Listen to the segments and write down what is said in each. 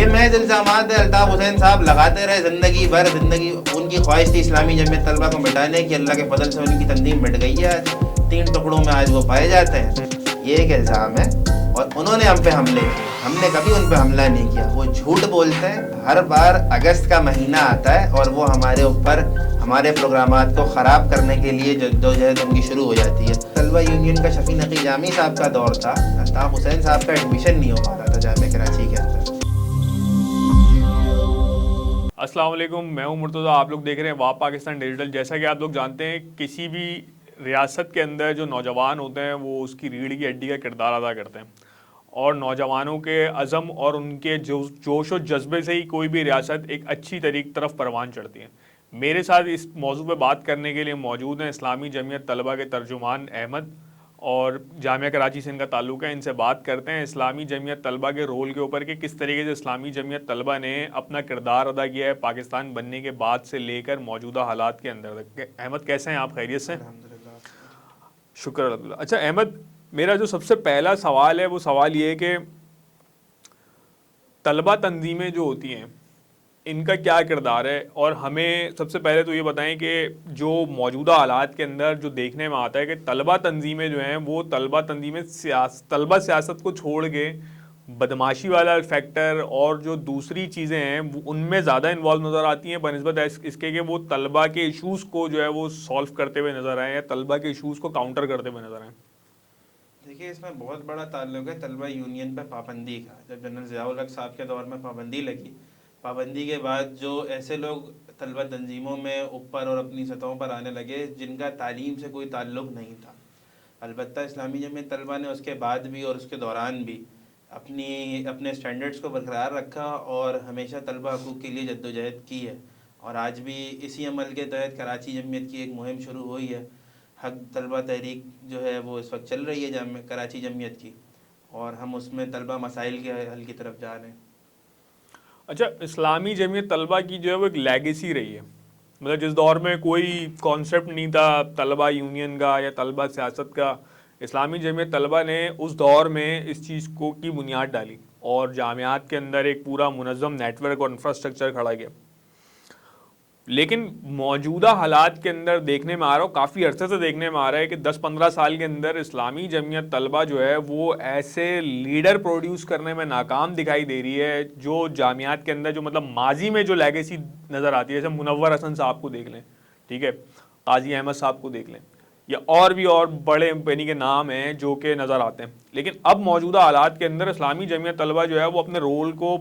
یہ محض الزامات الطاف حسین صاحب لگاتے رہے زندگی بھر. ان کی خواہش تھی اسلامی جمعیت طلبہ کو مٹانے کی, اللہ کے فضل سے ان کی تنظیم مٹ گئی ہے. آج 3 ٹکڑوں میں آج وہ پائے جاتے ہیں. یہ ایک الزام ہے اور انہوں نے ہم پہ حملے کیے. ہم نے کبھی ان پہ حملہ نہیں کیا. وہ جھوٹ بولتے ہیں. ہر بار اگست کا مہینہ آتا ہے اور وہ ہمارے اوپر ہمارے پروگرامات کو خراب کرنے کے لیے جدوجہد ان کی شروع ہو جاتی ہے. طلبہ یونین کا شفیع نقی جامی صاحب کا دور تھا, الطاف حسین صاحب کا ایڈمیشن نہیں ہو پا رہا تھا جامعہ کراچی کے اندر. السلام علیکم, میں ہوں مرتضی. آپ لوگ دیکھ رہے ہیں واپ پاکستان ڈیجیٹل. جیسا کہ آپ لوگ جانتے ہیں, کسی بھی ریاست کے اندر جو نوجوان ہوتے ہیں وہ اس کی ریڑھ کی ہڈی کا کردار ادا کرتے ہیں, اور نوجوانوں کے عزم اور ان کے جوش و جذبے سے ہی کوئی بھی ریاست ایک اچھی طرف پروان چڑھتی ہے. میرے ساتھ اس موضوع پہ بات کرنے کے لیے موجود ہیں اسلامی جمعیت طلبہ کے ترجمان احمد, اور جامعہ کراچی سے ان کا تعلق ہے. ان سے بات کرتے ہیں اسلامی جمعیت طلبہ کے رول کے اوپر کہ کس طریقے سے اسلامی جمعیت طلبہ نے اپنا کردار ادا کیا ہے پاکستان بننے کے بعد سے لے کر موجودہ حالات کے اندر تک. احمد کیسے ہیں آپ؟ خیریت سے؟ شکر الحمدللہ. اچھا احمد, میرا جو سب سے پہلا سوال ہے وہ سوال یہ ہے کہ طلبہ تنظیمیں جو ہوتی ہیں ان کا کیا کردار ہے, اور ہمیں سب سے پہلے تو یہ بتائیں کہ جو موجودہ حالات کے اندر جو دیکھنے میں آتا ہے کہ طلبہ تنظیمیں جو ہیں وہ طلبہ تنظیمیں طلبہ سیاست کو چھوڑ کے بدماشی والا فیکٹر اور جو دوسری چیزیں ہیں ان میں زیادہ انوالو نظر آتی ہیں بنسبت اس کے کہ وہ طلبہ کے ایشوز کو جو ہے وہ سالو کرتے ہوئے نظر آئیں یا طلبہ کے ایشوز کو کاؤنٹر کرتے ہوئے نظر آئیں. دیکھیے, اس میں بہت بڑا تعلق ہے طلبہ یونین پہ پابندی کا. جب جنرل ضیاء الحق صاحب کے دور میں پابندی لگی, پابندی کے بعد جو ایسے لوگ طلبہ تنظیموں میں اوپر اور اپنی سطحوں پر آنے لگے جن کا تعلیم سے کوئی تعلق نہیں تھا. البتہ اسلامی جمعیت طلبہ نے اس کے بعد بھی اور اس کے دوران بھی اپنے سٹینڈرڈز کو برقرار رکھا اور ہمیشہ طلبہ حقوق کے لیے جدوجہد کی ہے. اور آج بھی اسی عمل کے تحت کراچی جمعیت کی ایک مہم شروع ہوئی ہے. حق طلبہ تحریک جو ہے وہ اس وقت چل رہی ہے کراچی جمعیت کی, اور ہم اس میں طلبہ مسائل کے حل کی طرف جا رہے ہیں. اچھا, اسلامی جمعیت طلبہ کی جو ہے وہ ایک لیگیسی رہی ہے. مطلب جس دور میں کوئی کانسیپٹ نہیں تھا طلبہ یونین کا یا طلبہ سیاست کا, اسلامی جمعیت طلبہ نے اس دور میں اس چیز کو کی بنیاد ڈالی اور جامعات کے اندر ایک پورا منظم نیٹ ورک اور انفراسٹرکچر کھڑا کیا. لیکن موجودہ حالات کے اندر دیکھنے میں آ رہا ہو, کافی عرصے سے دیکھنے میں آ رہا ہے کہ 10-15 سال کے اندر اسلامی جمعیت طلبہ جو ہے وہ ایسے لیڈر پروڈیوس کرنے میں ناکام دکھائی دے رہی ہے جو جامعات کے اندر جو مطلب ماضی میں جو لیگیسی نظر آتی ہے, جیسے منور حسن صاحب کو دیکھ لیں, ٹھیک ہے, قاضی احمد صاحب کو دیکھ لیں, یا اور بھی اور بڑے امپینی کے نام ہیں جو کہ نظر آتے ہیں. لیکن اب موجودہ حالات کے اندر اسلامی جمعیت طلبہ جو ہے وہ اپنے رول کو,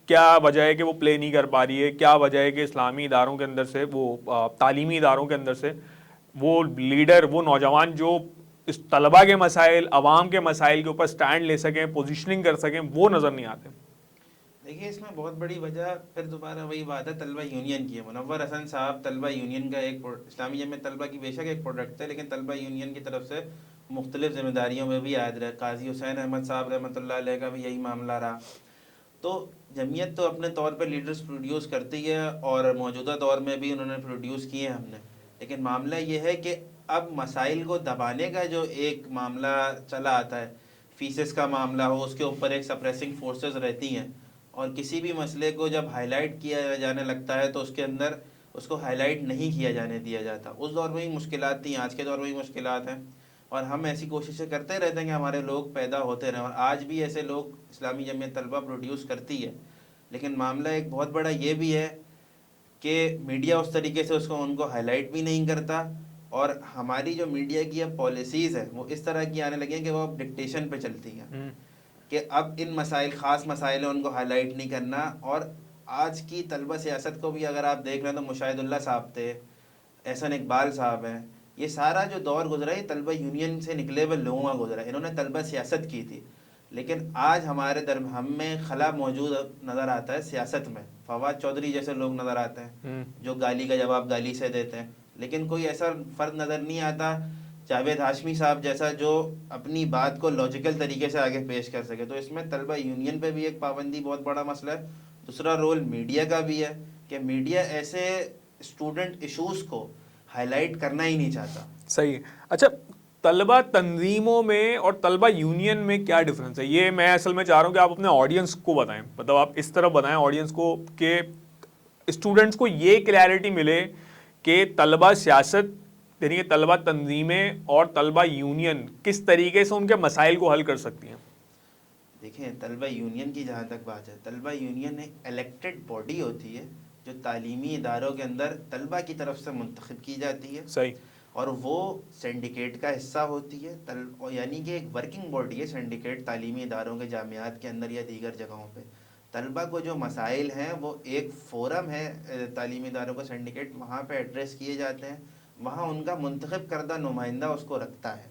کیا وجہ ہے کہ وہ پلے نہیں کر پا رہی ہے, کیا وجہ ہے کہ اسلامی اداروں کے اندر سے وہ تعلیمی اداروں کے اندر سے وہ لیڈر, وہ نوجوان جو اس طلبہ کے مسائل, عوام کے مسائل کے اوپر سٹینڈ لے سکیں, پوزیشننگ کر سکیں, وہ نظر نہیں آتے. دیکھیے, اس میں بہت بڑی وجہ پھر دوبارہ وہی بات ہے طلبہ یونین کی ہے. منور حسن صاحب طلبہ یونین کا ایک, اسلامی جمعیت طلبہ کی بے شک ایک پروڈکٹ ہے, لیکن طلبہ یونین کی طرف سے مختلف ذمہ داریوں میں بھی عائد رہے. قاضی حسین احمد صاحب رحمۃ اللہ علیہ کا بھی یہی معاملہ رہا. تو جمعیت تو اپنے طور پہ لیڈرز پروڈیوس کرتی ہے اور موجودہ دور میں بھی انہوں نے پروڈیوس کیے ہیں ہم نے. لیکن معاملہ یہ ہے کہ اب مسائل کو دبانے کا جو ایک معاملہ چلا آتا ہے, فیسز کا معاملہ ہو, اس کے اوپر ایک سپریسنگ فورسز رہتی ہیں, اور کسی بھی مسئلے کو جب ہائی لائٹ کیا جانے لگتا ہے تو اس کے اندر اس کو ہائی لائٹ نہیں کیا جانے دیا جاتا. اس دور میں ہی مشکلات تھیں, آج کے دور میں ہی مشکلات ہیں, اور ہم ایسی کوششیں کرتے رہتے ہیں کہ ہمارے لوگ پیدا ہوتے رہیں, اور آج بھی ایسے لوگ اسلامی جمعیت طلبہ پروڈیوس کرتی ہے. لیکن معاملہ ایک بہت بڑا یہ بھی ہے کہ میڈیا اس طریقے سے ان کو ہائی لائٹ بھی نہیں کرتا, اور ہماری جو میڈیا کی اب پالیسیز ہیں وہ اس طرح کی آنے لگی ہیں کہ وہ اب ڈکٹیشن پہ چلتی ہیں کہ اب ان مسائل, خاص مسائل ہیں, ان کو ہائی لائٹ نہیں کرنا. اور آج کی طلبہ سیاست کو بھی اگر آپ دیکھ لیں تو مشاہد اللہ صاحب تھے, احسن اقبال صاحب ہیں, یہ سارا جو دور گزرا ہے طلبہ یونین سے نکلے ہوئے لوگوں کا گزرا ہے. انہوں نے طلبہ سیاست کی تھی, لیکن آج ہمارے ہم میں خلا موجود نظر آتا ہے سیاست میں. فواد چودھری جیسے لوگ نظر آتے ہیں جو گالی کا جواب گالی سے دیتے ہیں, لیکن کوئی ایسا فرد نظر نہیں آتا جاوید ہاشمی صاحب جیسا جو اپنی بات کو لاجیکل طریقے سے آگے پیش کر سکے. تو اس میں طلبہ یونین پہ بھی ایک پابندی بہت بڑا مسئلہ ہے. دوسرا رول میڈیا کا بھی ہے کہ میڈیا ایسے اسٹوڈنٹ ایشوز کو ہائی لائٹ کرنا ہی نہیں چاہتا. صحیح. اچھا, طلبہ تنظیموں میں اور طلبہ یونین میں کیا ڈفرنس ہے؟ یہ میں اصل میں چاہ رہا ہوں کہ آپ اپنے آڈینس کو بتائیں، مطلب آپ اس طرح بتائیں آڈینس کو کہ اسٹوڈنٹس کو یہ کلیئرٹی ملے کہ طلبہ سیاست یعنی کہ طلبہ تنظیمیں اور طلبہ یونین کس طریقے سے ان کے مسائل کو حل کر سکتی ہیں۔ دیکھیں، طلبہ یونین کی جہاں تک بات ہے، طلبہ یونین ایک الیکٹڈ باڈی ہوتی ہے جو تعلیمی اداروں کے اندر طلبہ کی طرف سے منتخب کی جاتی ہے، صحیح۔ اور وہ سینڈیکیٹ کا حصہ ہوتی ہے، یعنی کہ ایک ورکنگ باڈی ہے سینڈیکیٹ تعلیمی اداروں کے جامعات کے اندر یا دیگر جگہوں پہ۔ طلبہ کو جو مسائل ہیں وہ ایک فورم ہے تعلیمی اداروں کا سینڈیکیٹ، وہاں پہ ایڈریس کیے جاتے ہیں، وہاں ان کا منتخب کردہ نمائندہ اس کو رکھتا ہے،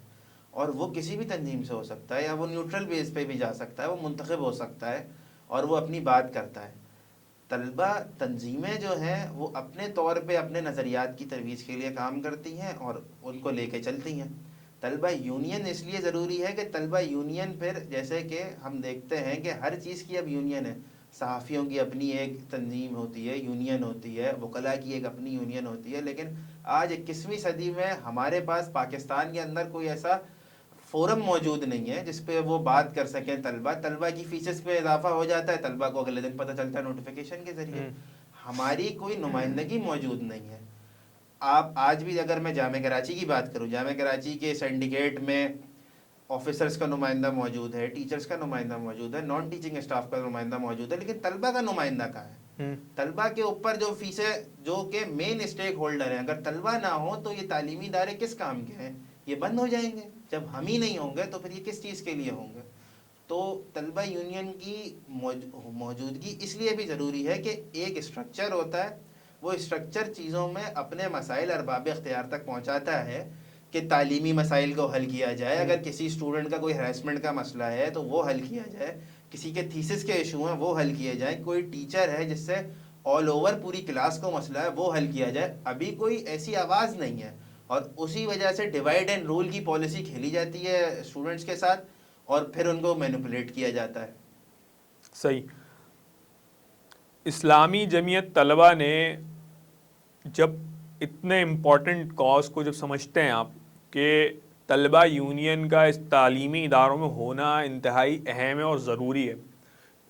اور وہ کسی بھی تنظیم سے ہو سکتا ہے یا وہ نیوٹرل بیس پہ بھی جا سکتا ہے، وہ منتخب ہو سکتا ہے اور وہ اپنی بات کرتا ہے۔ طلبہ تنظیمیں جو ہیں وہ اپنے طور پہ اپنے نظریات کی ترویج کے لیے کام کرتی ہیں اور ان کو لے کے چلتی ہیں۔ طلبہ یونین اس لیے ضروری ہے کہ طلبہ یونین پھر جیسے کہ ہم دیکھتے ہیں کہ ہر چیز کی اب یونین ہے، صحافیوں کی اپنی ایک تنظیم ہوتی ہے، یونین ہوتی ہے، وکلاء کی ایک اپنی یونین ہوتی ہے، لیکن آج 21ویں صدی میں ہمارے پاس پاکستان کے اندر کوئی ایسا فورم موجود نہیں ہے جس پہ وہ بات کر سکیں طلبہ کی فیسز پہ اضافہ ہو جاتا ہے، طلبہ کو اگلے دن پتہ چلتا ہے نوٹیفیکیشن کے ذریعے۔ ہماری کوئی نمائندگی موجود نہیں ہے۔ آپ آج بھی اگر میں جامعہ کراچی کی بات کروں، جامعہ کراچی کے سینڈیکیٹ میں آفیسرز کا نمائندہ موجود ہے، ٹیچرز کا نمائندہ موجود ہے، نان ٹیچنگ اسٹاف کا نمائندہ موجود ہے، لیکن طلبہ کا نمائندہ کہاں ہے؟ طلبہ کے اوپر جو فیسیں جو کہ مین اسٹیک ہولڈر ہیں، اگر طلبہ نہ ہوں تو یہ تعلیمی ادارے کس کام کے ہیں؟ یہ بند ہو جائیں گے۔ جب ہم ہی نہیں ہوں گے تو پھر یہ کس چیز کے لیے ہوں گے؟ تو طلبہ یونین کی موجودگی اس لیے بھی ضروری ہے کہ ایک اسٹرکچر ہوتا ہے، وہ اسٹرکچر چیزوں میں اپنے مسائل ارباب اختیار تک پہنچاتا ہے کہ تعلیمی مسائل کو حل کیا جائے، اگر کسی اسٹوڈنٹ کا کوئی ہراسمنٹ کا مسئلہ ہے تو وہ حل کیا جائے، کسی کے تھیسس کے ایشو ہیں وہ حل کیے جائیں، کوئی ٹیچر ہے جس سے آل اوور پوری کلاس کو مسئلہ ہے وہ حل کیا جائے۔ ابھی کوئی ایسی آواز نہیں ہے، اور اسی وجہ سے ڈیوائڈ اینڈ رول کی پالیسی کھیلی جاتی ہے اسٹوڈنٹس کے ساتھ، اور پھر ان کو مینپولیٹ کیا جاتا ہے۔ صحیح۔ اسلامی جمعیت طلبہ نے جب اتنے امپورٹنٹ کاز کو جب سمجھتے ہیں آپ کہ طلبہ یونین کا اس تعلیمی اداروں میں ہونا انتہائی اہم ہے اور ضروری ہے،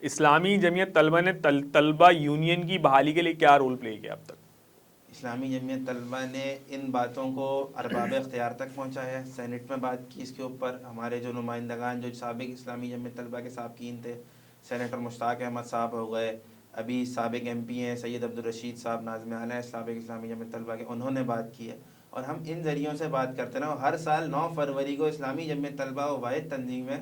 اسلامی جمعیت طلبہ نے طلبہ یونین کی بحالی کے لیے کیا رول پلے کیا اب تک؟ اسلامی جمعیت طلبہ نے ان باتوں کو ارباب اختیار تک پہنچایا ہے، سینٹ میں بات کی اس کے اوپر، ہمارے جو نمائندگان جو سابق اسلامی جمعیت طلبہ کے سابقین تھے، سینیٹر مشتاق احمد صاحب ہو گئے، ابھی سابق ایم پی ہیں سید عبدالرشید صاحب ناظم اعلیٰ سابق اسلامی جمعیت طلبہ کے، انہوں نے بات کی ہے، اور ہم ان ذریعوں سے بات کرتے ہیں۔ ہر سال 9 فروری کو اسلامی جمعیت طلبہ و واحد تنظیم ہے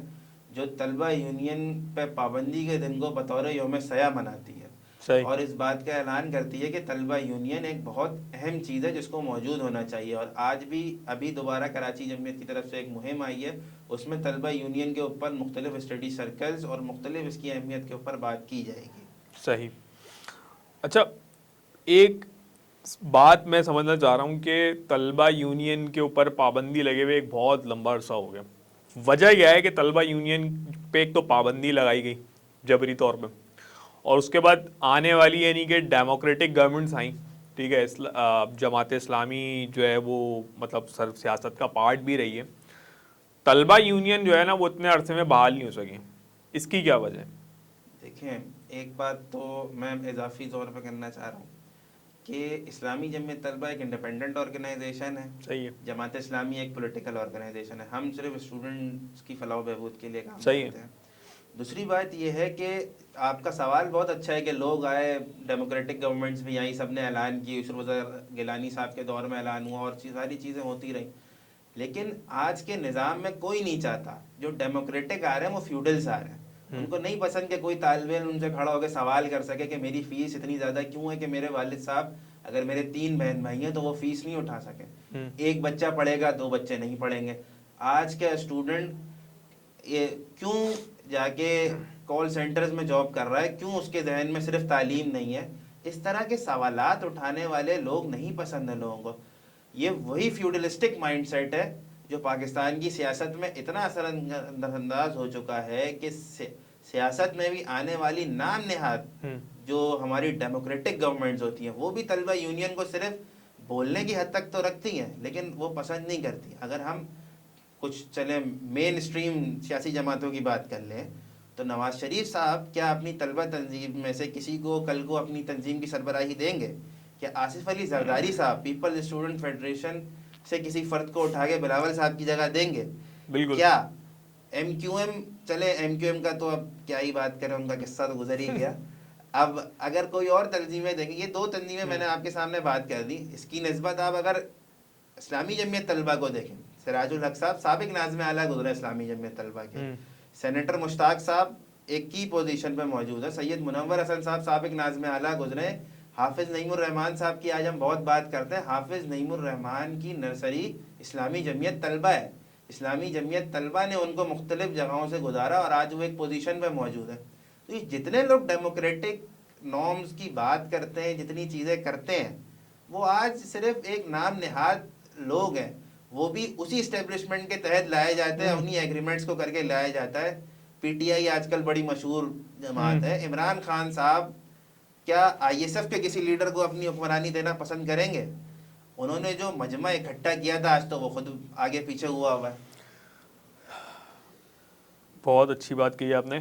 جو طلبہ یونین پہ پابندی کے دن کو بطور یوم سیاح مناتی ہے، صحیح۔ اور اس بات کا اعلان کرتی ہے کہ طلبہ یونین ایک بہت اہم چیز ہے جس کو موجود ہونا چاہیے، اور آج بھی ابھی دوبارہ کراچی جمعیت کی طرف سے ایک مہم آئی ہے، اس میں طلبہ یونین کے اوپر مختلف اسٹڈی سرکلز اور مختلف اس کی اہمیت کے اوپر بات کی جائے گی۔ صحیح۔ اچھا، ایک بات میں سمجھنا چاہ رہا ہوں کہ طلبہ یونین کے اوپر پابندی لگے ہوئے ایک بہت لمبا عرصہ ہو گیا، وجہ یہ ہے کہ طلبہ یونین پہ ایک تو پابندی لگائی گئی جبری طور پہ، اور اس کے بعد آنے والی یعنی کہ ڈیموکریٹک گورنمنٹس آئیں، ٹھیک ہے، جماعت اسلامی جو ہے وہ مطلب سیاست کا پارٹ بھی رہی ہے، طلبہ یونین جو ہے نا وہ اتنے عرصے میں بحال نہیں ہو سکی، اس کی کیا وجہ ہے؟ دیکھیں، ایک بات تو میں اضافی طور پہ کرنا چاہ رہا ہوں کہ اسلامی جمعیت طلبہ ایک انڈیپینڈنٹ آرگنائزیشن ہے، صحیح ہے۔ جماعت اسلامی ایک پولیٹیکل آرگنائزیشن ہے، ہم صرف اسٹوڈنٹس کی فلاح و بہبود کے لیے کام صحیح ہے۔ کرتے ہیں۔ دوسری بات یہ ہے کہ آپ کا سوال بہت اچھا ہے کہ لوگ آئے، ڈیموکریٹک گورنمنٹس بھی آئیں، سب نے اعلان کی، عشر وزیر گیلانی صاحب کے دور میں اعلان ہوا، اور ساری چیزیں ہوتی رہیں، لیکن آج کے نظام میں کوئی نہیں چاہتا جو ڈیموکریٹک آ رہے ہیں وہ فیوڈلز آ رہے ہیں۔ ان کو نہیں پسند کہ کوئی طالب علم ان سے کھڑا ہو کے سوال کر سکے کہ میری فیس اتنی زیادہ کیوں ہے، کہ میرے والد صاحب اگر میرے 3 بہن بھائی ہیں تو وہ فیس نہیں اٹھا سکے، ایک بچہ پڑھے گا 2 بچے نہیں پڑھیں گے۔ آج کا اسٹوڈنٹ کیوں جا کے کال سینٹرز میں جاب کر رہا ہے، کیوں اس کے ذہن میں صرف تعلیم نہیں ہے؟ اس طرح کے سوالات اٹھانے والے لوگ نہیں پسند ہیں لوگوں کو۔ یہ وہی فیوڈلسٹک مائنڈ سیٹ ہے جو پاکستان کی سیاست میں اتنا اثر انداز ہو چکا ہے کہ سیاست میں بھی آنے والی نام نہاد جو ہماری ڈیموکریٹک گورنمنٹس ہوتی ہیں وہ بھی طلبہ یونین کو صرف بولنے کی حد تک تو رکھتی ہیں، لیکن وہ پسند نہیں کرتی۔ اگر ہم کچھ چلیں مین اسٹریم سیاسی جماعتوں کی بات کر لیں تو نواز شریف صاحب کیا اپنی طلبہ تنظیم میں سے کسی کو کل کو اپنی تنظیم کی سربراہی دیں گے؟ کیا آصف علی زرداری صاحب پیپل اسٹوڈنٹ فیڈریشن سے کسی فرد کو اٹھا کے بلاول صاحب کی جگہ دیں گے؟ بالکل. کیا ایم کیو ایم، چلے ایم کیو ایم کا تو اب کیا ہی بات کریں، ان کا قصہ تو گزر ہی گیا. اب اگر کوئی اور تنظیمیں دیکھیں، یہ 2 تنظیمیں میں نے آپ کے سامنے بات کر دی، اس کی نسبت آپ اگر اسلامی جمعیت طلبہ کو دیکھیں، سراج الحق صاحب سابق ناظم اعلیٰ گزرے اسلامی جمعیت طلبہ کے، سینیٹر مشتاق صاحب ایک کی پوزیشن پہ موجود ہے، سید منور حسن صاحب سابق ناظم اعلیٰ گزرے، حافظ نعیم الرحمان صاحب کی آج ہم بہت بات کرتے ہیں، حافظ نعیم الرحمان کی نرسری اسلامی جمعیت طلبہ ہے. اسلامی جمعیت طلبہ نے ان کو مختلف جگہوں سے گزارا اور آج وہ ایک پوزیشن پہ موجود ہے. تو یہ جتنے لوگ ڈیموکریٹک نارمز کی بات کرتے ہیں، جتنی چیزیں کرتے ہیں، وہ آج صرف ایک نام نہاد لوگ ہیں، وہ بھی اسی اسٹیبلشمنٹ کے تحت لائے جاتے ہیں، انہی ایگریمنٹس کو کر کے لایا جاتا ہے. پی ٹی آئی آج کل بڑی مشہور جماعت ہے. عمران خان صاحب کیا آئی ایس ایف کے کسی لیڈر کو اپنی حکمرانی دینا پسند کریں گے؟ انہوں نے جو مجمع اکٹھا کیا تھا آج تو وہ خود آگے پیچھے ہوا ہوا ہے. بہت اچھی بات کہی آپ نے.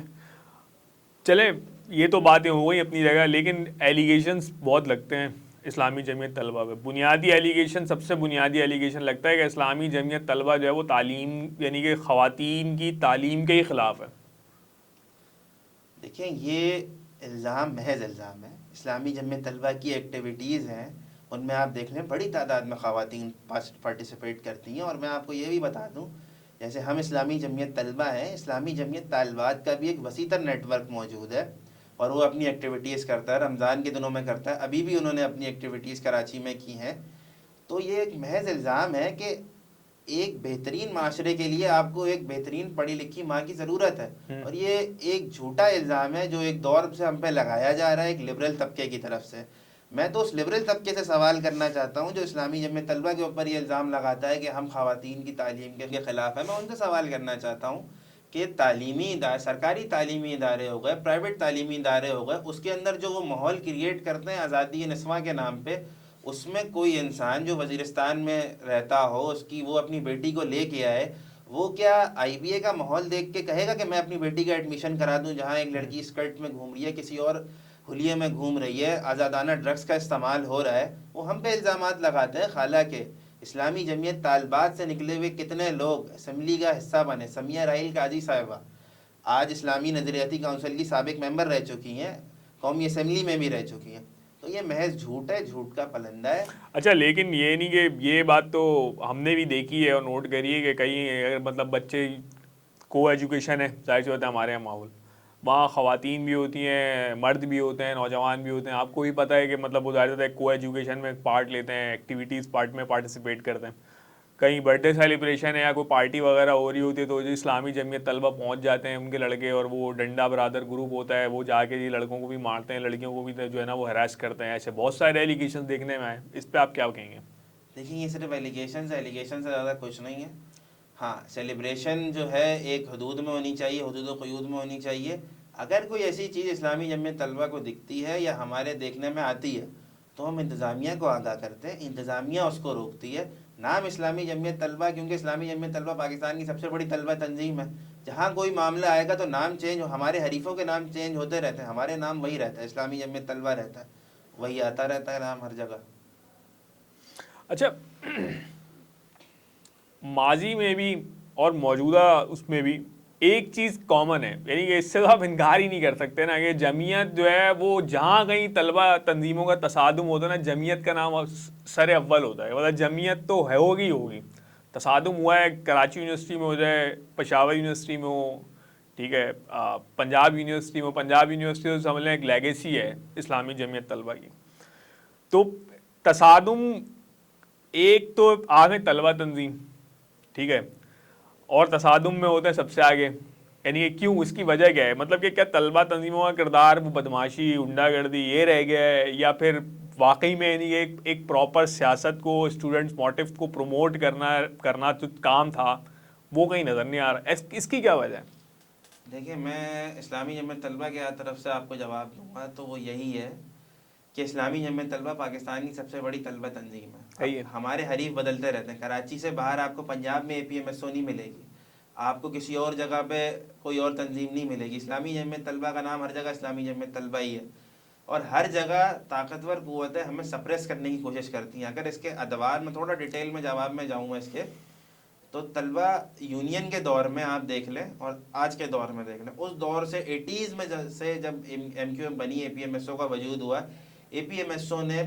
چلیں یہ تو باتیں ہو گئی اپنی جگہ، لیکن ایلیگیشنز بہت لگتے ہیں اسلامی جمعیت طلبہ پہ. بنیادی ایلیگیشن، سب سے بنیادی ایلیگیشن لگتا ہے کہ اسلامی جمعیت طلبہ جو ہے وہ تعلیم، یعنی کہ خواتین کی تعلیم کے ہی خلاف ہے. دیکھیں یہ الزام محض الزام ہے. اسلامی جمعیت طلبہ کی ایکٹیویٹیز ہیں، ان میں آپ دیکھ لیں بڑی تعداد میں خواتین پارٹیسپیٹ کرتی ہیں. اور میں آپ کو یہ بھی بتا دوں، جیسے ہم اسلامی جمعیت طلبہ ہیں، اسلامی جمعیت طالبات کا بھی ایک وسیع تر نیٹ ورک موجود ہے اور وہ اپنی ایکٹیویٹیز کرتا ہے. رمضان کے دنوں میں کرتا ہے، ابھی بھی انہوں نے اپنی ایکٹیویٹیز کراچی میں کی ہیں. تو یہ ایک محض الزام ہے کہ ایک بہترین معاشرے کے لیے آپ کو ایک بہترین پڑھی لکھی ماں کی ضرورت ہے. اور یہ ایک جھوٹا الزام ہے جو ایک دور سے ہم پہ لگایا جا رہا ہے ایک لبرل طبقے کی طرف سے. میں تو اس لبرل طبقے سے سوال کرنا چاہتا ہوں جو اسلامی جمعیت طلبہ کے اوپر یہ الزام لگاتا ہے کہ ہم خواتین کی تعلیم کے خلاف ہیں. میں ان سے سوال کرنا چاہتا ہوں کہ تعلیمی ادارے، سرکاری تعلیمی ادارے ہو گئے، پرائیویٹ تعلیمی ادارے ہو گئے، اس کے اندر جو وہ ماحول کریٹ کرتے ہیں آزادی نسواں کے نام پہ، اس میں کوئی انسان جو وزیرستان میں رہتا ہو، اس کی وہ اپنی بیٹی کو لے کے آئے، وہ کیا آئی بی اے کا ماحول دیکھ کے کہے گا کہ میں اپنی بیٹی کا ایڈمیشن کرا دوں جہاں ایک لڑکی اسکرٹ میں گھوم رہی ہے، کسی اور حلیے میں گھوم رہی ہے، آزادانہ ڈرگس کا استعمال ہو رہا ہے؟ وہ ہم پہ الزامات لگاتے ہیں. حالانکہ اسلامی جمعیت طالبات سے نکلے ہوئے کتنے لوگ اسمبلی کا حصہ بنے. سمیہ رائل قاضی صاحبہ آج اسلامی نظریاتی کونسل کی سابق ممبر رہ چکی ہیں، قومی اسمبلی میں بھی رہ چکی ہیں. تو یہ محض جھوٹ ہے، جھوٹ کا پلندہ ہے. اچھا لیکن یہ نہیں کہ یہ بات تو ہم نے بھی دیکھی ہے اور نوٹ کری ہے کہ کہیں اگر مطلب بچے کو ایجوکیشن ہے، ظاہر سی بات ہے ہمارے یہاں ماحول، وہاں خواتین بھی ہوتی ہیں، مرد بھی ہوتے ہیں، نوجوان بھی ہوتے ہیں. آپ کو بھی پتہ ہے کہ مطلب وہ ظاہر ہے کو ایجوکیشن میں پارٹ لیتے ہیں، ایکٹیویٹیز پارٹ میں پارٹیسپیٹ کرتے ہیں. کہیں برتھ ڈے سیلیبریشن ہے یا کوئی پارٹی وغیرہ ہو رہی ہوتی ہے تو جو اسلامی جمعیت طلبہ پہنچ جاتے ہیں ان کے لڑکے، اور وہ ڈنڈا برادر گروپ ہوتا ہے، وہ جا کے لڑکوں کو بھی مارتے ہیں، لڑکیوں کو بھی جو ہے نا وہ ہراس کرتے ہیں. ایسے بہت سارے ایلیگیشن دیکھنے میں آئے. اس پہ آپ کیا کہیں گے؟ دیکھیں یہ صرف ایلیگیشن سے زیادہ کچھ نہیں ہے. ہاں سیلیبریشن جو ہے ایک حدود میں ہونی چاہیے، حدود و قیود میں ہونی چاہیے. اگر کوئی ایسی چیز اسلامی جمعیت طلبہ کو دکھتی ہے یا ہمارے دیکھنے میں آتی ہے تو ہم انتظامیہ کو آگاہ کرتے ہیں، انتظامیہ اس کو روکتی ہے. نام اسلامی جمعیت طلبہ، کیونکہ اسلامی جمعیت طلبہ پاکستان کی سب سے بڑی طلبہ تنظیم ہے. جہاں کوئی معاملہ آئے گا تو نام چینج ہو، ہمارے حریفوں کے نام چینج ہوتے رہتے ہیں، ہمارے نام وہی رہتا ہے، اسلامی جمعیت طلبہ رہتا ہے، وہی آتا رہتا ہے نام ہر جگہ. اچھا ماضی میں بھی اور موجودہ اس میں بھی ایک چیز کامن ہے، یعنی کہ اس سے تو آپ انکار ہی نہیں کر سکتے نا کہ جمعیت جو ہے وہ جہاں کہیں طلبہ تنظیموں کا تصادم ہوتا ہے نا، جمعیت کا نام سر اول ہوتا ہے. مطلب جمعیت تو ہے ہوگی ہوگی. تصادم ہوا ہے کراچی یونیورسٹی میں ہو جائے، پشاور یونیورسٹی میں ہو، ٹھیک ہے، پنجاب یونیورسٹی میں ہو. پنجاب یونیورسٹی تو سمجھ لیں ایک لیگیسی ہے اسلامی جمعیت طلبہ کی. تو تصادم ایک تو آگے طلبہ تنظیم، ٹھیک ہے، اور تصادم میں ہوتے ہیں سب سے آگے. یعنی کہ کیوں، اس کی وجہ کیا ہے؟ مطلب کہ کیا طلبہ تنظیموں کا کردار وہ بدماشی، غنڈہ گردی یہ رہ گیا ہے، یا پھر واقعی میں یعنی ایک پراپر سیاست کو، اسٹوڈنٹس موٹیو کو پروموٹ کرنا جو کام تھا وہ کہیں نظر نہیں آ رہا؟ اس کی کیا وجہ ہے؟ دیکھیں میں اسلامی جمعیت طلبہ کی طرف سے آپ کو جواب دوں گا تو وہ یہی ہے کہ اسلامی جمعیت طلبہ پاکستان کی سب سے بڑی طلبہ تنظیم ہے. ہے. ہمارے حریف بدلتے رہتے ہیں. کراچی سے باہر آپ کو پنجاب میں APMSO نہیں ملے گی, آپ کو کسی اور جگہ پہ کوئی اور تنظیم نہیں ملے گی. اسلامی جمعیت طلبہ کا نام ہر جگہ اسلامی جمعیت طلبہ ہی ہے, اور ہر جگہ طاقتور قوتیں ہمیں سپریس کرنے کی کوشش کرتی ہیں. اگر اس کے ادوار میں تھوڑا ڈیٹیل میں جواب میں جاؤں گا اس کے, تو طلبہ یونین کے دور میں آپ دیکھ لیں اور آج کے دور میں دیکھ لیں, اس دور سے 80s میں سے جب MQM بنی, APMSO کا وجود ہوا, APMSO نے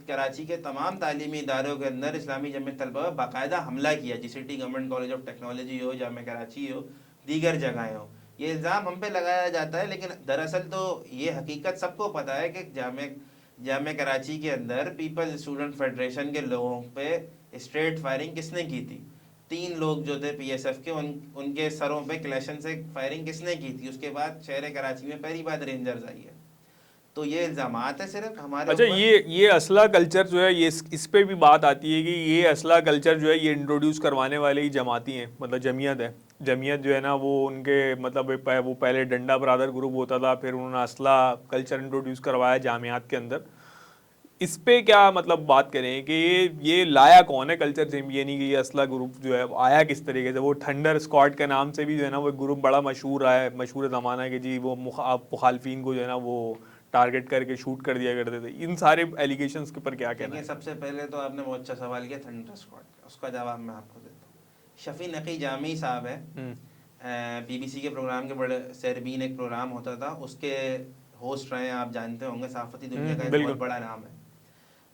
کراچی کے تمام تعلیمی اداروں کے اندر اسلامی جمعیت طلبہ پر باقاعدہ حملہ کیا. GCT government college of technology ہو, جامعہ کراچی ہو, دیگر جگہیں ہوں. یہ الزام ہم پہ لگایا جاتا ہے, لیکن دراصل تو یہ حقیقت سب کو پتہ ہے کہ جامعہ کراچی کے اندر پیپلز اسٹوڈنٹ فیڈریشن کے لوگوں پہ اسٹریٹ فائرنگ کس نے کی تھی. 3 لوگ جو تھے PSF کے, ان کے سروں پہ کلیشن سے فائرنگ کس نے کی تھی. اس کے بعد شہر کراچی میں پہلی بار رینجرز آئی ہے. تو یہ الزامات ہیں صرف ہمارے اچھا, اوپر. یہ اسلحہ کلچر جو ہے, یہ اس پہ بھی بات آتی ہے کہ یہ اسلحہ کلچر جو ہے یہ انٹروڈیوس کروانے والے ہی جماعتی ہیں, مطلب جمعیت ہے. جمعیت جو ہے نا وہ ان کے مطلب وہ پہلے ڈنڈا برادر گروپ ہوتا تھا, پھر انہوں نے اسلحہ کلچر انٹروڈیوس کروایا جامعات کے اندر. اس پہ کیا مطلب بات کریں کہ یہ لایا کون ہے کلچر, یعنی کہ یہ اسلحہ گروپ جو ہے آیا کس طریقے سے؟ وہ تھنڈر اسکواڈ کے نام سے بھی جو ہے نا وہ گروپ بڑا مشہور رہا ہے, مشہور زمانہ ہے کہ جی وہ مخالفین کو جو ہے نا وہ ٹارگٹ کر کے شوٹ کر دیا کرتے تھے. ان سارے ایلیگیشنز کے پر کیا کہنا ہے؟ سب سے پہلے تو آپ نے بہت اچھا سوال کیا تھنڈر اسکواڈ کا, اس کا جواب میں آپ کو دیتا ہوں. شفیع نقی جامی صاحب ہیں, BBC کے پروگرام کے بڑے سیربین ایک پروگرام ہوتا تھا, اس کے ہوسٹ رہے ہیں, آپ جانتے ہوں گے, صحافتی دنیا کا ایک بہت بڑا نام ہے.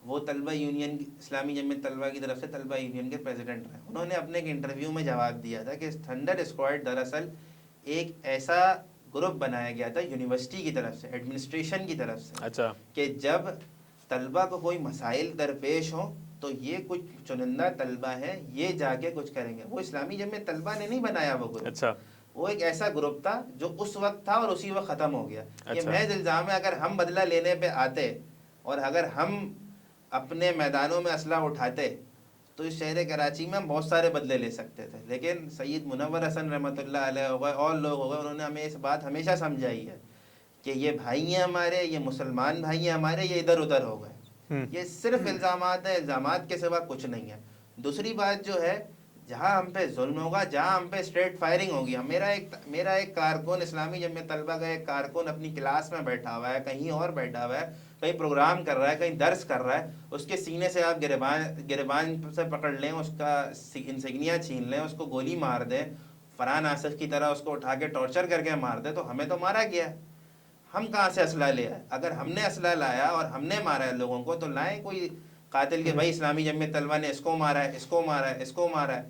وہ طلبہ یونین, اسلامی جمعیت طلبہ کی طرف سے طلبہ یونین کے پریزیڈنٹ ہیں. انہوں نے اپنے ایک انٹرویو میں جواب دیا تھا کہ تھنڈر اسکواڈ دراصل ایک ایسا گروپ بنایا گیا تھا یونیورسٹی کی طرف سے, ایڈمنسٹریشن کی طرف سے, اچھا, کہ جب طلبہ کو کوئی مسائل درپیش ہوں تو یہ کچھ چنندہ طلبہ ہیں, یہ جا کے کچھ کریں گے. وہ اسلامی جمعیت طلبہ نے نہیں بنایا وہ گروپ. اچھا, وہ ایک ایسا گروپ تھا جو اس وقت تھا اور اسی وقت ختم ہو گیا. یہ اچھا, محض الزام ہے. اگر ہم بدلہ لینے پہ آتے اور اگر ہم اپنے میدانوں میں اسلحہ اٹھاتے تو اس شہر کراچی میں ہم بہت سارے بدلے لے سکتے تھے. لیکن سید منور حسن رحمۃ اللہ علیہ ہو گئے, اور لوگ ہو گئے, انہوں نے ہمیں اس بات ہمیشہ سمجھائی ہے کہ یہ بھائی ہیں ہمارے, یہ مسلمان بھائی ہیں ہمارے, یہ ادھر ادھر ہو گئے. یہ صرف الزامات ہیں, الزامات کے سوا کچھ نہیں ہے. دوسری بات جو ہے, جہاں ہم پہ ظلم ہوگا, جہاں ہم پہ اسٹریٹ فائرنگ ہوگی. میرا ایک کارکن, اسلامی جمعیت طلبہ کا ایک کارکن اپنی کلاس میں بیٹھا ہوا ہے, کہیں اور بیٹھا ہوا ہے, کہیں پروگرام کر رہا ہے, کہیں درس کر رہا ہے, اس کے سینے سے آپ گریبان سے پکڑ لیں, اس کا انسگنیا چھین لیں, اس کو گولی مار دیں, فرحان آصف کی طرح اس کو اٹھا کے ٹارچر کر کے مار دیں, تو ہمیں تو مارا گیا ہے. ہم کہاں سے اسلحہ لے آئے؟ اگر ہم نے اسلحہ لایا اور ہم نے مارا ہے لوگوں کو, تو لائیں کوئی قاتل کے بھائی اسلامی جمعیت طلبہ نے اس کو مارا ہے, اس کو مارا ہے, اس کو مارا ہے.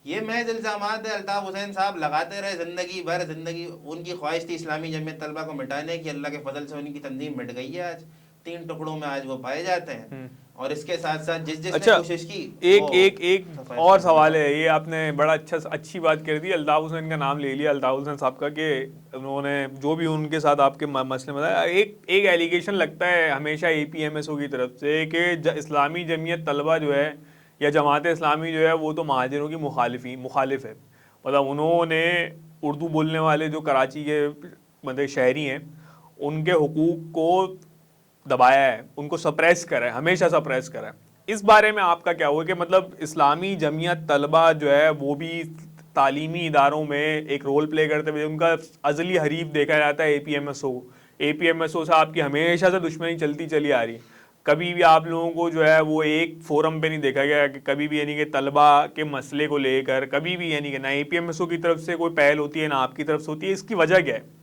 یہ محض الزامات ہے. الطاف حسین صاحب لگاتے رہے زندگی بھر, ان کی خواہش تھی اسلامی جمعیت طلبہ کو مٹانے کی. اللہ کے فضل سے ان کی تنظیم مٹ گئی ہے. آج 3 ٹکڑوں میں آج وہ پائے جاتے ہیں. اور اس کے ساتھ ساتھ جس نے کوشش کی, ایک اور سوال ہے, یہ آپ نے بڑا اچھی بات کر دی. الطاف حسین کا نام لے لیا, الطاف حسین صاحب کا, کہ انہوں نے جو بھی ان کے ساتھ آپ کے مسئلے بتایا. ایک ایلیگیشن لگتا ہے ہمیشہ APMSO کی طرف سے کہ اسلامی جمعیت طلبہ جو ہے یا جماعت اسلامی جو ہے وہ تو مہاجروں کی مخالف ہے. مطلب انہوں نے اردو بولنے والے جو کراچی کے مطلب شہری ہیں ان کے حقوق کو دبایا ہے, ان کو سپریس کرا ہے, ہمیشہ سپریس کرا ہے. اس بارے میں آپ کا کیا ہوا کہ مطلب اسلامی جمعیت طلبہ جو ہے وہ بھی تعلیمی اداروں میں ایک رول پلے کرتے ہوئے, ان کا ازلی حریف دیکھا جاتا ہے APMSO سے آپ کی ہمیشہ سے دشمنی چلتی چلی آ رہی ہے. کبھی بھی آپ لوگوں کو جو ہے وہ ایک فورم پہ نہیں دیکھا گیا کہ کبھی بھی یعنی کہ طلبہ کے مسئلے کو لے کر کبھی بھی یعنی کہ نہ APMSO کی طرف سے کوئی پہل ہوتی ہے نہ آپ کی طرف سے ہوتی ہے. اس کی وجہ کیا ہے؟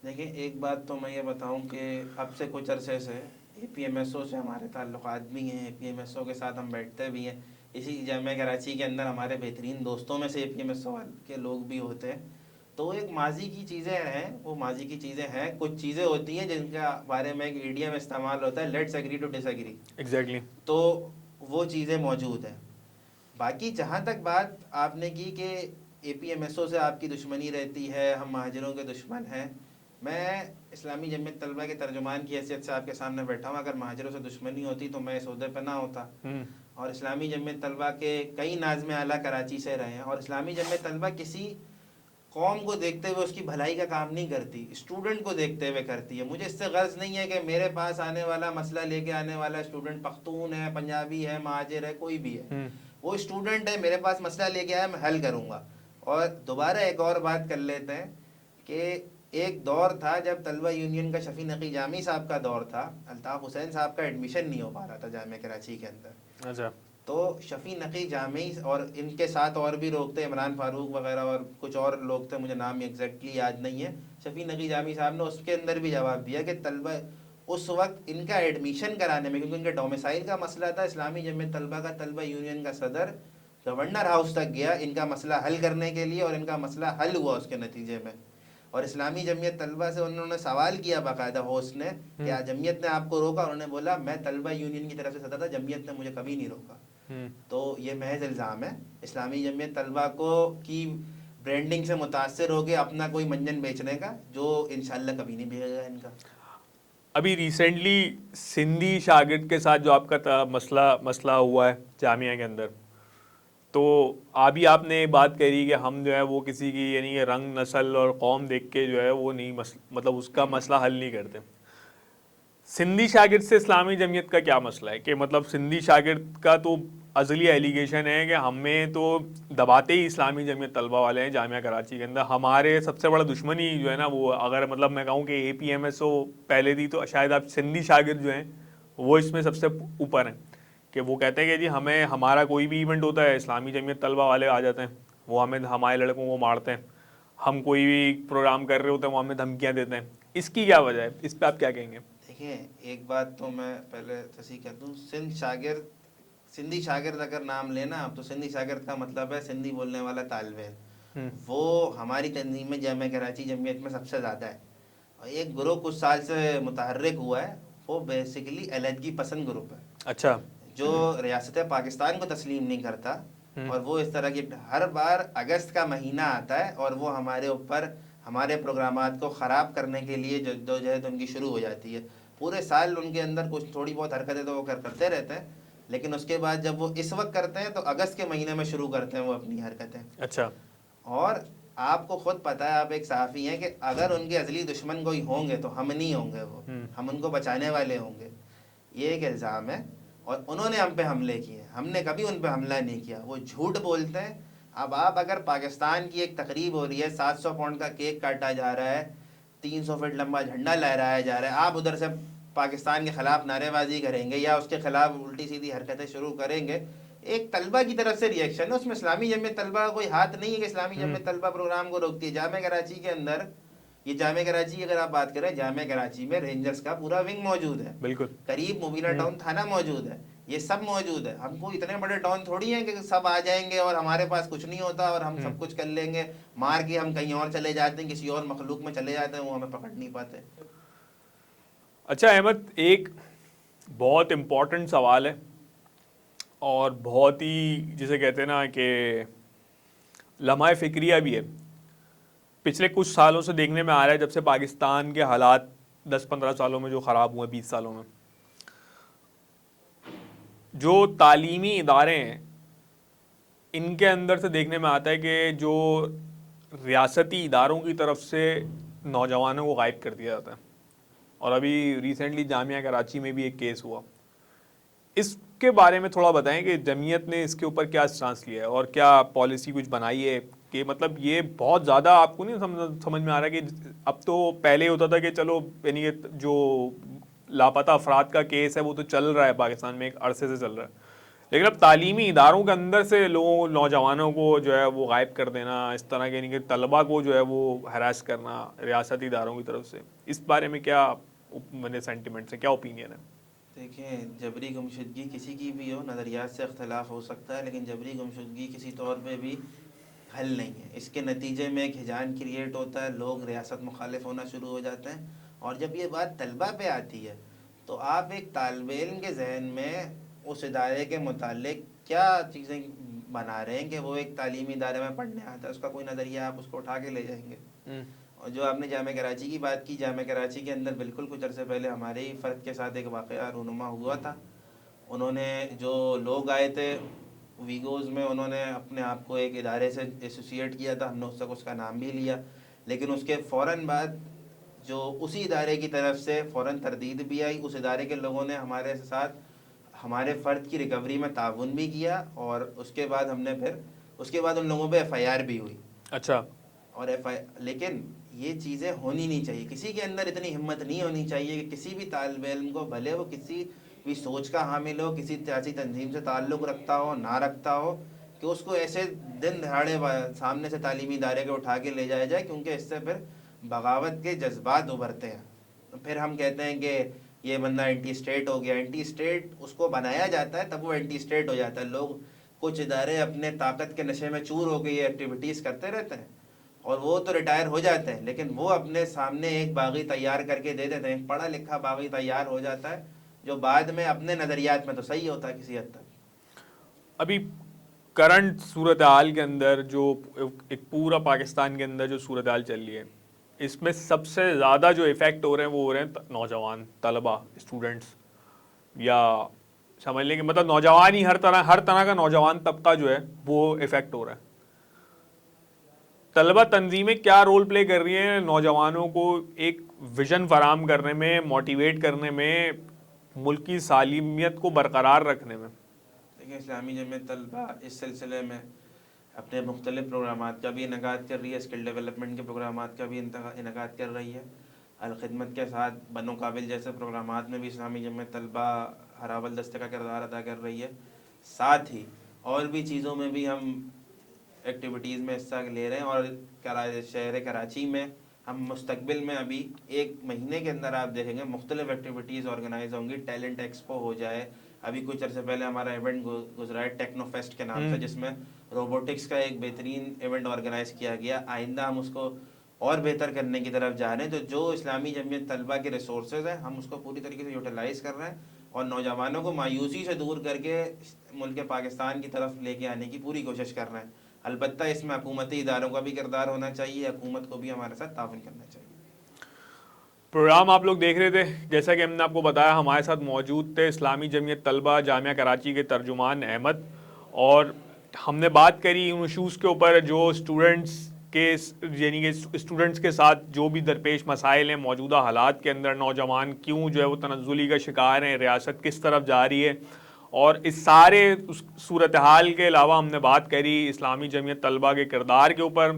دیکھیں, ایک بات تو میں یہ بتاؤں کہ اب سے کچھ عرصے سے APMSO سے ہمارے تعلقات بھی ہیں, APMSO کے ساتھ ہم بیٹھتے بھی ہیں. اسی جامعہ کراچی کے اندر ہمارے بہترین دوستوں میں سے APMSO کے لوگ بھی ہوتے ہیں. تو ایک ماضی کی چیزیں ہیں, وہ ماضی کی چیزیں ہیں. کچھ چیزیں ہوتی ہیں جن کے بارے میں ایک ایڈیم استعمال ہوتا ہے, let's agree to disagree. Exactly. تو وہ چیزیں موجود ہیں. باقی جہاں تک بات آپ نے کی کہ APMSO سے آپ کی دشمنی رہتی ہے, ہم مہاجروں کے دشمن ہیں, میں اسلامی جمعیت طلبہ کے ترجمان کی حیثیت سے آپ کے سامنے بیٹھا ہوں. اگر مہاجروں سے دشمنی ہوتی تو میں اس عہدے پہ نہ ہوتا. اور اسلامی جمعیت طلبہ کے کئی ناظم اعلیٰ کراچی سے رہے ہیں, اور اسلامی جمعیت طلبہ کسی قوم کو دیکھتے ہوئے اس کی بھلائی کا کام نہیں کرتی، اسٹوڈنٹ کو دیکھتے ہوئے کرتی ہے. مجھے اس سے غرض نہیں ہے کہ میرے پاس آنے والا مسئلہ لے کے آنے والا اسٹوڈنٹ پختون ہے، پنجابی ہے، مہاجر ہے، کوئی بھی ہے، وہ اسٹوڈنٹ ہے، میرے پاس مسئلہ لے کے آیا، میں حل کروں گا. اور دوبارہ ایک اور بات کر لیتے ہیں کہ ایک دور تھا جب طلبہ یونین کا شفیع نقی جامی صاحب کا دور تھا، الطاف حسین صاحب کا ایڈمیشن نہیں ہو پا رہا تھا جامعہ کراچی کے اندر. اچھا. تو شفیع نقی جامی اور ان کے ساتھ اور بھی لوگ تھے، عمران فاروق وغیرہ اور کچھ اور لوگ تھے، مجھے نام ایگزیکٹلی یاد نہیں ہے. شفیع نقی جامی صاحب نے اس کے اندر بھی جواب دیا کہ طلبہ اس وقت ان کا ایڈمیشن کرانے میں، کیونکہ ان کے ڈومیسائل کا مسئلہ تھا، اسلامی جمعیت طلبہ کا طلبہ یونین کا صدر گورنر ہاؤس تک گیا ان کا مسئلہ حل کرنے کے لیے، اور ان کا مسئلہ حل ہوا اس کے نتیجے میں. اور اسلامی جمعیت طلبہ سے انہوں نے سوال کیا باقاعدہ ہوسٹ نے، کیا جمعیت نے آپ کو روکا؟ انہوں نے بولا میں طلبہ یونین کی طرف سے صدر تھا، جمعیت نے مجھے کبھی نہیں روکا. تو یہ محض الزام ہے اسلامی جمعیت طلبہ کو کی برانڈنگ سے متاثر ہو کے اپنا کوئی منجن بیچنے کا، جو انشاءاللہ کبھی نہیں بھیگے گا ان کا. ابھی ریسنٹلی سندھی شاگرد کے ساتھ جو آپ کا مسئلہ ہوا ہے جامعہ کے اندر، تو ابھی آپ نے بات کری کہ ہم جو ہے وہ کسی کی یعنی کہ رنگ، نسل اور قوم دیکھ کے جو ہے وہ نہیں مطلب اس کا مسئلہ حل نہیں کرتے. سندھی شاگرد سے اسلامی جمعیت کا کیا مسئلہ ہے؟ کہ مطلب سندھی شاگرد کا تو ازلی ایلیگیشن ہے کہ ہمیں تو دباتے ہی اسلامی جمعیت طلبہ والے ہیں جامعہ کراچی کے اندر. ہمارے سب سے بڑا دشمنی جو ہے نا وہ، اگر مطلب میں کہوں کہ اے پی ایم ایس او پہلے دی تو شاید آپ سندھی شاگرد جو ہیں وہ اس میں سب سے اوپر ہیں. کہ وہ کہتے ہیں کہ جی ہمیں ہمارا کوئی بھی ایونٹ ہوتا ہے اسلامی جمعیت طلبہ والے آ جاتے ہیں، وہ ہمیں ہمارے لڑکوں کو مارتے ہیں. ہم کوئی بھی پروگرام کر رہے ہوتے ہیں وہ ہمیں دھمکیاں دیتے ہیں. اس کی کیا وجہ ہے؟ اس پہ آپ کیا کہیں گے؟ دیکھیں ایک بات تو میں پہلے تصحیح کر دوں، سندھی شاگرد اگر نام لینا آپ، تو سندھی شاگرد کا مطلب ہے سندھی بولنے والا طالب علم. وہ ہماری تنظیم میں جامعہ کراچی جمعیت میں سب سے زیادہ ہے. اور ایک گروہ کچھ سال سے متحرک ہوا ہے، وہ بیسیکلی علیحدگی پسند گروپ ہے. اچھا. جو ریاست پاکستان کو تسلیم نہیں کرتا، اور وہ اس طرح کی ہر بار اگست کا مہینہ آتا ہے اور وہ ہمارے اوپر ہمارے پروگرامات کو خراب کرنے کے لیے جدوجہد ان کی شروع ہو جاتی ہے. پورے سال ان کے اندر کچھ تھوڑی بہت حرکتیں تو وہ کرتے رہتے ہیں، لیکن اس کے بعد جب وہ اس وقت کرتے ہیں تو اگست کے مہینے میں شروع کرتے ہیں وہ اپنی حرکتیں. اچھا. اور آپ کو خود پتہ ہے، آپ ایک صحافی ہیں، کہ اگر ان کے ازلی دشمن کوئی ہوں گے تو ہم نہیں ہوں گے، وہ ہم ان کو بچانے والے ہوں گے. یہ ایک الزام ہے، اور انہوں نے ہم پہ حملے کیے، ہم نے کبھی ان پہ حملہ نہیں کیا. وہ جھوٹ بولتے ہیں. اب آپ اگر پاکستان کی ایک تقریب ہو رہی ہے، 700 پاؤنڈ کا کیک کاٹا جا رہا ہے، 300 فٹ لمبا جھنڈا لہرایا جا رہا ہے، آپ ادھر سے پاکستان کے خلاف نعرے بازی کریں گے یا اس کے خلاف الٹی سیدھی حرکتیں شروع کریں گے، ایک طلبہ کی طرف سے ریئیکشن ہے. اس میں اسلامی جمعیت طلبہ کا کوئی ہاتھ نہیں ہے کہ اسلامی جمعیت طلبہ پروگرام کو روکتی ہے. جامعہ کراچی کے اندر، یہ جامعہ کراچی کی اگر آپ بات کریں، جامعہ کراچی میں رینجرز کا پورا ونگ موجود ہے، بالکل قریب مبینہ ٹاؤن تھانہ موجود ہے، یہ سب موجود ہے. ہم کو اتنے بڑے ٹاؤن تھوڑی ہیں کہ سب آ جائیں گے اور ہمارے پاس کچھ نہیں ہوتا اور ہم سب کچھ کر لیں گے. مار کے ہم کہیں اور چلے جاتے ہیں، کسی اور مخلوق میں چلے جاتے ہیں، وہ ہمیں پکڑ نہیں پاتے. اچھا احمد، ایک بہت امپورٹنٹ سوال ہے اور بہت ہی جسے کہتے ہیں نا کہ لمحہ فکریہ بھی ہے. پچھلے کچھ سالوں سے دیکھنے میں آ رہا ہے، جب سے پاکستان کے حالات 10-15 سالوں میں جو خراب ہوئے، 20 سالوں میں، جو تعلیمی ادارے ہیں ان کے اندر سے دیکھنے میں آتا ہے کہ جو ریاستی اداروں کی طرف سے نوجوانوں کو غائب کر دیا جاتا ہے. اور ابھی ریسنٹلی جامعہ کراچی میں بھی ایک کیس ہوا. اس کے بارے میں تھوڑا بتائیں کہ جمعیت نے اس کے اوپر کیا اسٹانس لیا ہے اور کیا پالیسی کچھ بنائی ہے. کہ مطلب یہ بہت زیادہ آپ کو نہیں سمجھ میں آ رہا ہے کہ اب تو پہلے ہوتا تھا کہ چلو یعنی جو لاپتہ افراد کا کیس ہے وہ تو چل رہا ہے پاکستان میں، ایک عرصے سے چل رہا ہے، لیکن اب تعلیمی اداروں کے اندر سے لوگوں نوجوانوں کو جو ہے وہ غائب کر دینا، اس طرح کے یعنی کہ طلبہ کو جو ہے وہ ہراس کرنا ریاستی اداروں کی طرف سے، اس بارے میں کیا میرے سینٹیمنٹس ہیں، کیا اوپینین ہے؟ دیکھیں، جبری گمشدگی کسی کی بھی ہو، نظریات سے اختلاف ہو سکتا ہے، لیکن جبری گمشدگی کسی طور پہ بھی حل نہیں ہے. اس کے نتیجے میں ایک ہجان کریٹ ہوتا ہے، لوگ ریاست مخالف ہونا شروع ہو جاتے ہیں. اور جب یہ بات طلبہ پہ آتی ہے تو آپ ایک طالب علم کے ذہن میں اس ادارے کے متعلق کیا چیزیں بنا رہے ہیں کہ وہ ایک تعلیمی ادارے میں پڑھنے آتا ہے، اس کا کوئی نظریہ آپ اس کو اٹھا کے لے جائیں گے. اور جو آپ نے جامعہ کراچی کی بات کی، جامعہ کراچی کے اندر بالکل کچھ عرصے پہلے ہمارے ہی فرد کے ساتھ ایک واقعہ رونما ہوا تھا. انہوں نے جو لوگ آئے تھے ویگوز میں انہوں نے اپنے آپ کو ایک ادارے سے ایسوسیٹ کیا تھا، ہم نے اس تک اس کا نام بھی لیا، لیکن اس کے فوراً بعد جو اسی ادارے کی طرف سے فوراً تردید بھی آئی، اس ادارے کے لوگوں نے ہمارے ساتھ ہمارے فرد کی ریکوری میں تعاون بھی کیا، اور اس کے بعد ہم نے پھر اس کے بعد ان لوگوں پہ ایف آئی آر بھی ہوئی۔ اچھا، اور لیکن یہ چیزیں ہونی نہیں چاہیے، کسی کے اندر اتنی ہمت نہیں ہونی چاہیے کہ کسی بھی طالب علم کو، بھلے وہ کسی بھی سوچ کا حامل ہو، کسی سیاسی تنظیم سے تعلق رکھتا ہو نہ رکھتا ہو، کہ اس کو ایسے دن دہاڑے سامنے سے تعلیمی ادارے کو اٹھا کے لے جایا جائے، کیونکہ اس سے پھر بغاوت کے جذبات ابھرتے ہیں۔ پھر ہم کہتے ہیں کہ یہ بندہ اینٹی اسٹیٹ ہو گیا۔ اینٹی اسٹیٹ اس کو بنایا جاتا ہے تب وہ اینٹی اسٹیٹ ہو جاتا ہے۔ لوگ، کچھ ادارے اپنے طاقت کے نشے میں چور ہو کے یہ ایکٹیویٹیز کرتے رہتے ہیں، اور وہ تو ریٹائر ہو جاتے ہیں، لیکن وہ اپنے سامنے ایک باغی تیار کر کے دے دیتے ہیں، ایک پڑھا لکھا باغی تیار ہو جاتا ہے، جو بعد میں اپنے نظریات میں تو صحیح ہوتا ہے کسی حد تک۔ ابھی کرنٹ صورتحال کے اندر جو ایک پورا پاکستان کے اندر جو صورتحال چل رہی ہے، اس میں سب سے زیادہ جو افیکٹ ہو رہے ہیں وہ ہو رہے ہیں نوجوان، طلبہ، اسٹوڈنٹس، یا سمجھ لیں کہ مطلب نوجوان ہی ہر طرح کا نوجوان طبقہ جو ہے وہ افیکٹ ہو رہا ہے۔ طلبہ تنظیمیں کیا رول پلے کر رہی ہیں نوجوانوں کو ایک ویژن فراہم کرنے میں، موٹیویٹ کرنے میں، ملک کی سالمیت کو برقرار رکھنے میں؟ دیکھیں، اسلامی جمعیت طلبہ اس سلسلے میں اپنے مختلف پروگرامات کا بھی انعقاد کر رہی ہے، اسکل ڈیولپمنٹ کے پروگرامات کا بھی انعقاد کر رہی ہے۔ الخدمت کے ساتھ بنو قابل جیسے پروگرامات میں بھی اسلامی جمعیت طلبہ ہراول دستے کا کردار ادا کر رہی ہے۔ ساتھ ہی اور بھی چیزوں میں بھی ہم ایکٹیویٹیز میں حصہ لے رہے ہیں، اور شہر کراچی میں ہم مستقبل میں ابھی 1 مہینے کے اندر آپ دیکھیں گے مختلف ایکٹیویٹیز آرگنائز ہوں گی۔ ٹیلنٹ ایکسپو ہو جائے، ابھی کچھ عرصے پہلے ہمارا ایونٹ گزرا ہے ٹیکنو فیسٹ کے نام سے، جس میں روبوٹکس کا ایک بہترین ایونٹ آرگنائز کیا گیا۔ آئندہ ہم اس کو اور بہتر کرنے کی طرف جا رہے ہیں، تو جو اسلامی جمعیت طلبہ کے ریسورسز ہیں ہم اس کو پوری طریقے سے یوٹیلائز کر رہے ہیں، اور نوجوانوں کو مایوسی سے دور کر کے ملک پاکستان کی طرف لے کے آنے کی پوری کوشش کر رہے ہیں۔ البتہ اس میں حکومتی اداروں کا بھی کردار ہونا چاہیے، حکومت کو بھی ہمارے ساتھ تعاون کرنا چاہیے۔ پروگرام آپ لوگ دیکھ رہے تھے، جیسا کہ ہم نے آپ کو بتایا، ہمارے ساتھ موجود تھے اسلامی جمعیت طلبہ جامعہ کراچی کے ترجمان احمد، اور ہم نے بات کری ان ایشوز کے اوپر جو اسٹوڈنٹس کے، یعنی کہ اسٹوڈنٹس کے ساتھ جو بھی درپیش مسائل ہیں موجودہ حالات کے اندر، نوجوان کیوں جو ہے وہ تنزلی کا شکار ہیں، ریاست کس طرف جا رہی ہے، اور اس سارے صورتحال کے علاوہ ہم نے بات کری اسلامی جمعیت طلبہ کے کردار کے اوپر،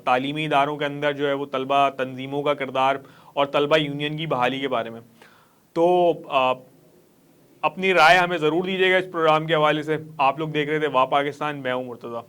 تعلیمی اداروں کے اندر جو ہے وہ طلبہ تنظیموں کا کردار، اور طلبہ یونین کی بحالی کے بارے میں۔ تو اپنی رائے ہمیں ضرور دیجیے گا اس پروگرام کے حوالے سے۔ آپ لوگ دیکھ رہے تھے واہ پاکستان، میں ہوں مرتضیٰ۔